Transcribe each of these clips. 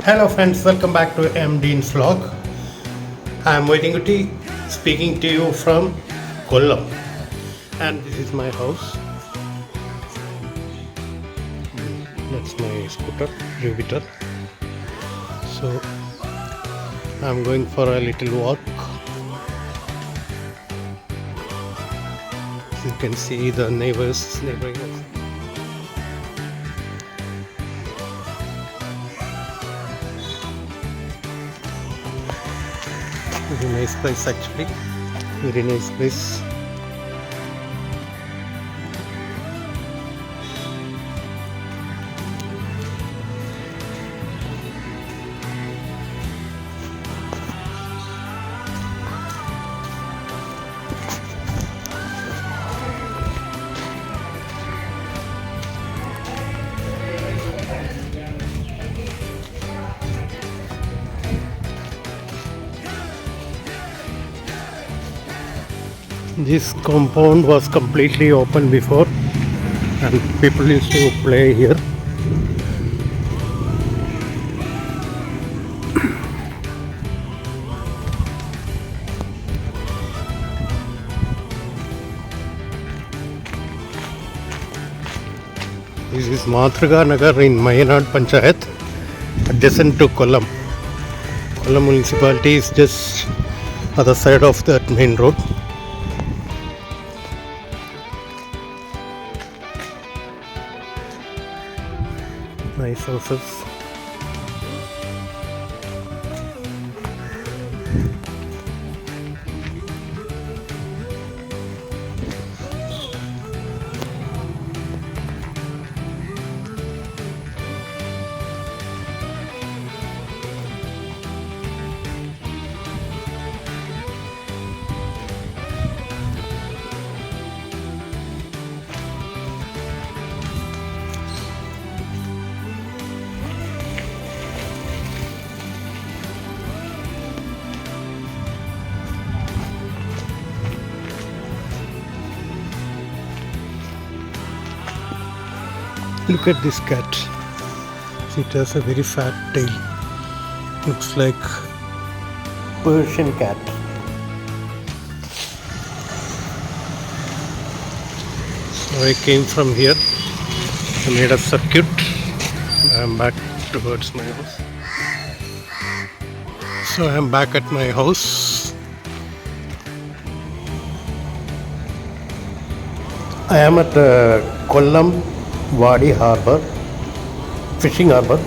Hello friends, welcome back to Dean's vlog. I am waiting to speaking to you from Kollam, and this is my house. That's my scooter, Jupiter. So I am going for a little walk. As you can see the neighboring house. Very nice place actually. Very nice place. This compound was completely open before and people used to play here. This is Mathraga Nagar in Mayanad Panchayat, adjacent to Kollam. Kollam municipality is just other side of that main road. Nice houses. Look at this cat. It has a very fat tail. Looks like Persian cat. So I came from here. I made a circuit. I am back towards my house. So I am back at my house. I am at Kollam Wadi harbour, fishing harbour.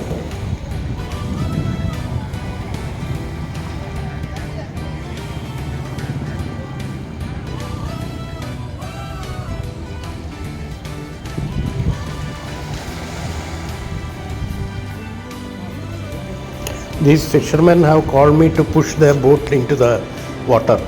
These fishermen have called me to push their boat into the water.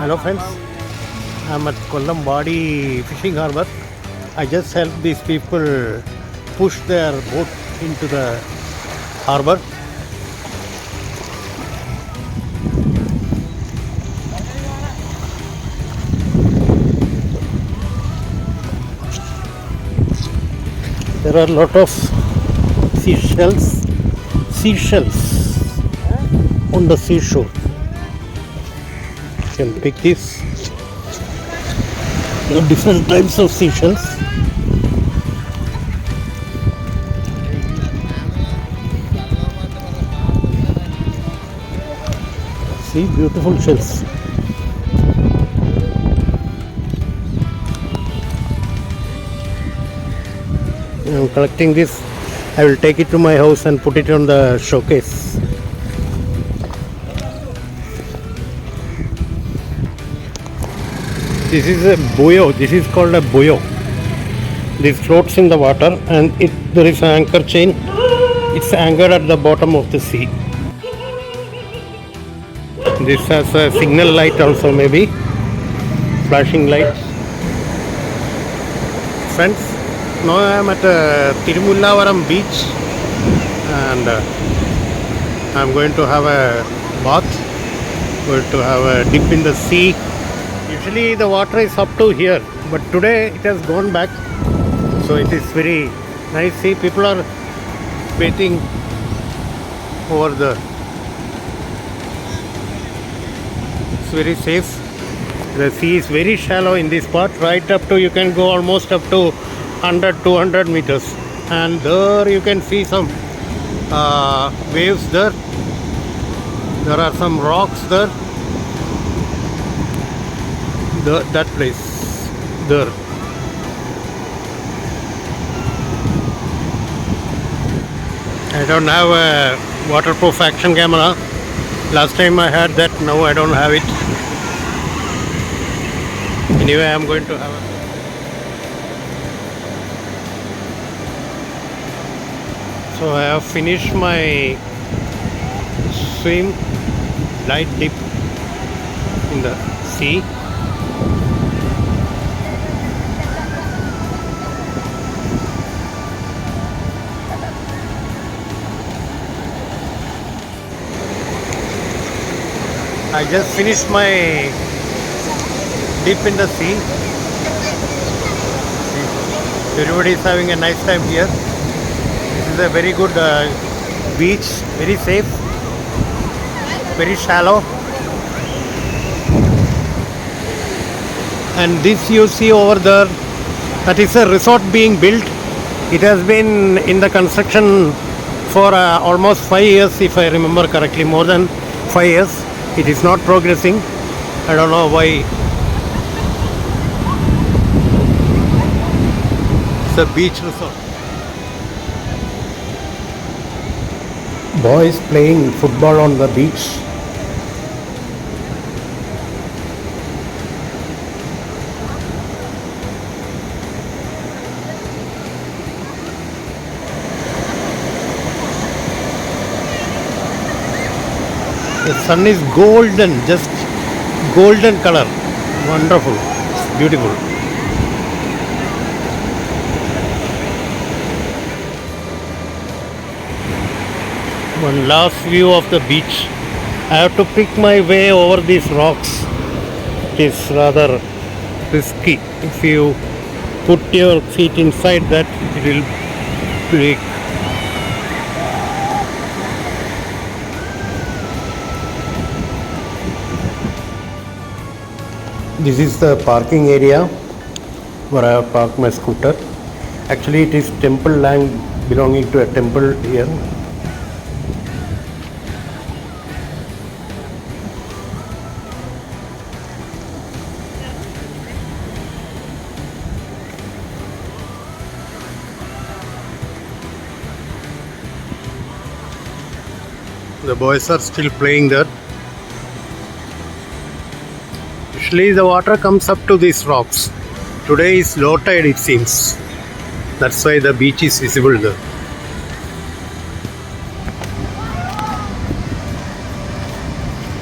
Hello friends, I am at Kollam Wadi fishing harbour. I just helped these people push their boat into the harbour. There are a lot of seashells on the seashore. You can pick these. There are different types of seashells. See, beautiful shells. I'm collecting this. I will take it to my house and put it on the showcase. This is a buoy. This is called a buoy. This floats in the water and there is an anchor chain. It's anchored at the bottom of the sea. This has a signal light also, maybe flashing lights. Friends, now I am at Thirumullavaram beach and I'm going to have a bath, going to have a dip in the sea. Usually the water is up to here, but today it has gone back, so it is very nice. See, people are bathing over there. It's very safe. The sea is very shallow in this part, right up to, you can go almost up to 100-200 meters, and there you can see some waves there. There are some rocks there. That place there. I don't have a waterproof action camera. Last time I had that, now I don't have it. Anyway, I'm going to have a... So I have finished my swim, light dip in the sea. I just finished my dip in the sea. Everybody is having a nice time here. This is a very good beach, very safe, very shallow. And this you see over there, that is a resort being built. It has been in the construction for almost 5 years, if I remember correctly, more than 5 years. It is not progressing. I don't know why. It's a beach resort. Boys playing football on the beach. The sun is golden, just golden color. Wonderful. It's beautiful. One last view of the beach. I have to pick my way over these rocks. It is rather risky. If you put your feet inside that, it will break. This is the parking area where I have parked my scooter. Actually, it is temple land belonging to a temple here. The boys are still playing there. Usually the water comes up to these rocks. Today is low tide, it seems. That's why the beach is visible there.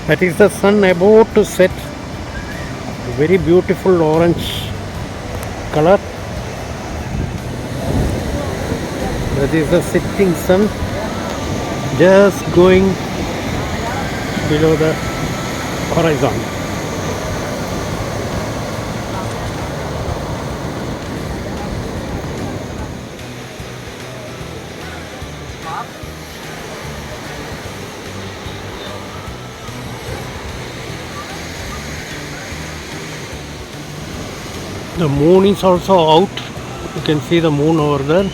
That is the sun about to set. Very beautiful orange color. That is the setting sun, just going below the horizon. The moon is also out. You can see the moon over there,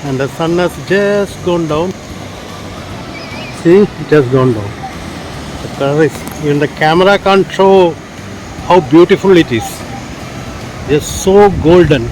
and the sun has just gone down. See, it has gone down. The color is, even the camera can't show how beautiful it is. Just so golden.